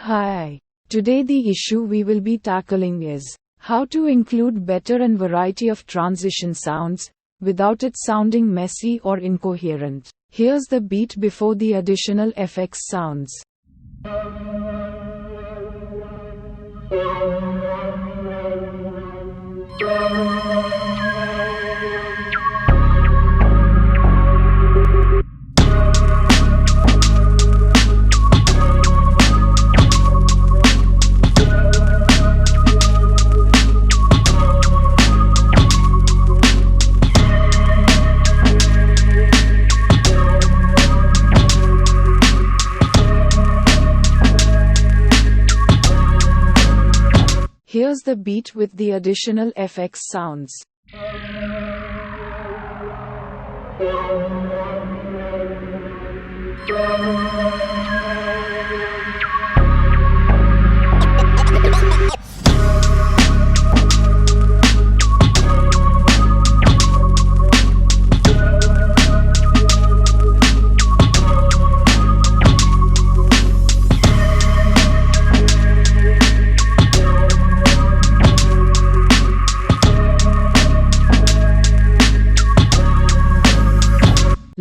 Hi. Today the issue we will be tackling is how to include better and variety of transition sounds without it sounding messy or incoherent. Here's the beat before the additional FX sounds. Here's the beat with the additional FX sounds.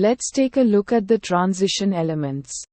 Let's take a look at the transition elements.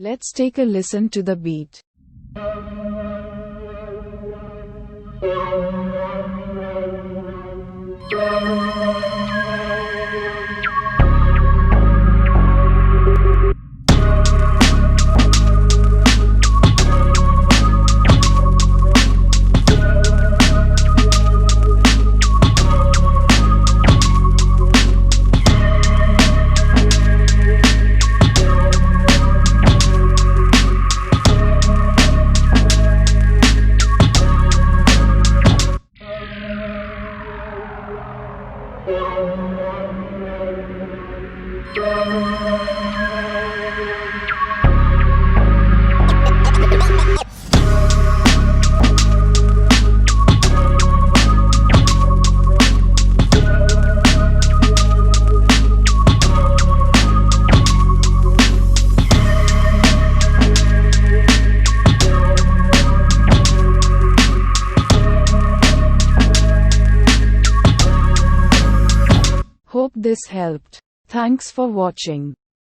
Let's take a listen to the beat. Hope this helped. Thanks for watching.